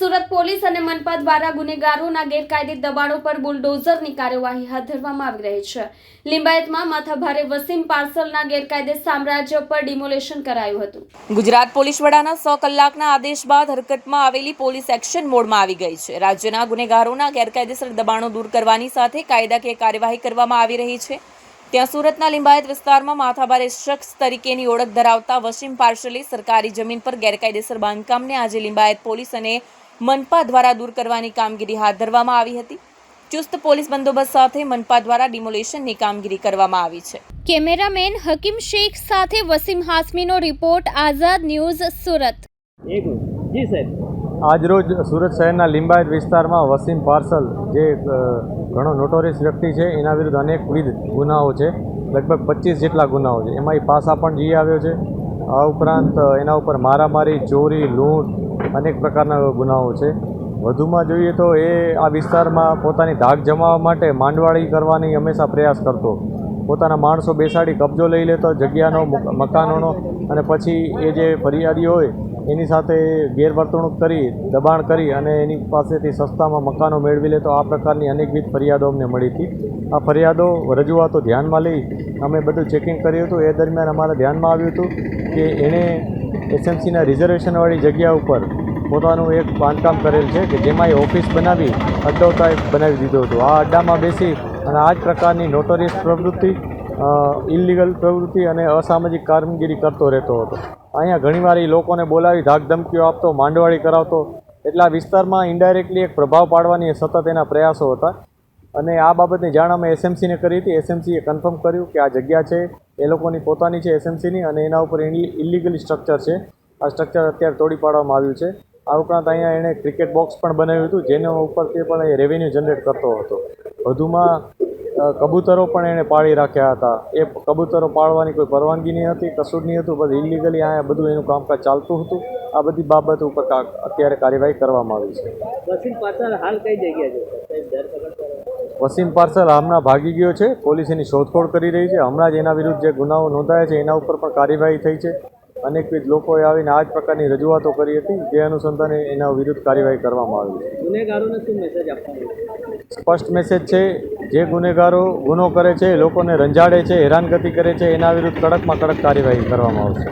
Surat police અને મનપા દ્વારા ગુનેગારોના ગેરકાયદે દબાણો પર બુલડોઝરની કાર્યવાહી હાથ ધરવામાં આવી રહી છે। લિંબાયતમાં માથાભારે વસીમ પાર્સલના ગેરકાયદે સામ્રાજ્ય પર ડિમોલેશન કરાયું હતું। ગુજરાત પોલીસ વડાના 100 કલાકના આદેશ બાદ હરકતમાં આવેલી પોલીસ એક્શન મોડમાં આવી ગઈ છે। રાજ્યના ગુનેગારોના ગેરકાયદેસર દબાણો દૂર કરવાની સાથે કાયદાકીય કાર્યવાહી કરવામાં આવી રહી છે। ત્યાં સુરતના લિંબાયત વિસ્તારમાં માથાભારે શખ્સ તરીકેની ઓળખ ધરાવતા વસીમ પાર્સલે સરકારી જમીન પર ગેરકાયદેસર બાંધકામને આજે લિંબાયત પોલીસ અને મનપા દ્વારા દૂર કરવાની કામગીરી હાથ ધરવામાં આવી હતી। ચુસ્ત પોલીસ બંદોબસ્ત સાથે મનપા દ્વારા ડિમોલેશનની કામગીરી કરવામાં આવી છે। કેમેરામેન હકીમ શેખ સાથે વસીમ હાસમીનો રિપોર્ટ, આઝાદ ન્યૂઝ, સુરત। જી સાહેબ, આજરોજ સુરત શહેરના લિંબાયત વિસ્તારમાં વસીમ પાર્સલ જે ઘણો નોટોરિયસ વ્યક્તિ છે, એના વિરુદ્ધ અનેકવિધ ગુનાઓ છે, લગભગ 25 જેટલા ગુનાઓ છે। એમાં એ પાસા પણ જઈ આવ્યો છે। આ ઉપરાંત એના ઉપર મારામારી, ચોરી, લૂંટ અનેક પ્રકારના ગુનાઓ છે। વધુમાં જોઈએ તો એ આ વિસ્તારમાં પોતાની ધાક જમાવવા માટે માંડવાળી કરવાની હંમેશા પ્રયાસ કરતો। પોતાના માણસો બેસાડી કબજો લઈ લેતો જગ્યાનો, મકાનોનો, અને પછી એ જે ફરિયાદી હોય એની સાથે ગેરવર્તણૂક કરી, દબાણ કરી અને એની પાસેથી સસ્તામાં મકાનો મેળવી લેતો। આ પ્રકારની અનેકવિધ ફરિયાદો અમને મળી હતી। આ ફરિયાદો, રજૂઆતો ધ્યાનમાં લઈ અમે બધું ચેકિંગ કર્યું હતું। એ દરમિયાન અમારા ધ્યાનમાં આવ્યું હતું કે એણે એસએમસીના રિઝર્વેશનવાળી જગ્યા ઉપર પોતાનું એક બાંધકામ કરેલ છે કે જેમાં એ ઓફિસ બનાવી અડ્ડો ટાઈપ બનાવી દીધો હતો। આ અડ્ડામાં બેસી અને આ જ પ્રકારની નોટોરિયસ પ્રવૃત્તિ, ઇલીગલ પ્રવૃત્તિ અને અસામાજિક કામગીરી કરતો રહેતો હતો। અહીંયા ઘણીવાર એ લોકોને બોલાવી ધાક ધમકીઓ આપતો, માંડવાળી કરાવતો। એટલે આ વિસ્તારમાં ઇન્ડાયરેક્ટલી એક પ્રભાવ પાડવાની સતત એના પ્રયાસો હતા। અને આ બાબતની જાણ અમે એસએમસીને કરી હતી। એસએમસીએ કન્ફર્મ કર્યું કે આ જગ્યા છે એ લોકોની પોતાની છે, એસએમસીની, અને એના ઉપર ઇલીગલ સ્ટ્રક્ચર છે। આ સ્ટ્રક્ચર અત્યારે તોડી પાડવામાં આવ્યું છે। આ ઉપરાંત અહીંયા એણે ક્રિકેટ બોક્સ પણ બનાવ્યું હતું, જેના ઉપરથી પણ એ રેવન્યુ જનરેટ કરતો હતો। વધુમાં કબૂતરો પણ એણે પાળી રાખ્યા હતા। એ કબૂતરો પાળવાની કોઈ પરવાનગી નહીં હતી, કશું જ નહીં હતું, બધું ઇલીગલી અહીંયા બધું એનું કામકાજ ચાલતું હતું। આ બધી બાબત ઉપર અત્યારે કાર્યવાહી કરવામાં આવી છે। વસીમ પાર્સલ હાલ કઈ જગ્યા છે? વસીમ પાર્સલ હમણાં ભાગી ગયો છે। પોલીસ એની શોધખોળ કરી રહી છે। હમણાં જ એના વિરુદ્ધ જે ગુનાઓ નોંધાયા છે એના ઉપર પણ કાર્યવાહી થઈ છે। અનેકવિધ લોકોએ આવીને આ જ પ્રકારની રજૂઆતો કરી હતી, જે અનુસંધાને એના વિરુદ્ધ કાર્યવાહી કરવામાં આવી છે। ગુનેગારોને શું મેસેજ આપવાનો? સ્પષ્ટ મેસેજ છે, જે ગુનેગારો ગુનો કરે છે, લોકોને રંજાડે છે, હેરાનગતિ કરે છે, એના વિરુદ્ધ કડકમાં કડક કાર્યવાહી કરવામાં આવશે।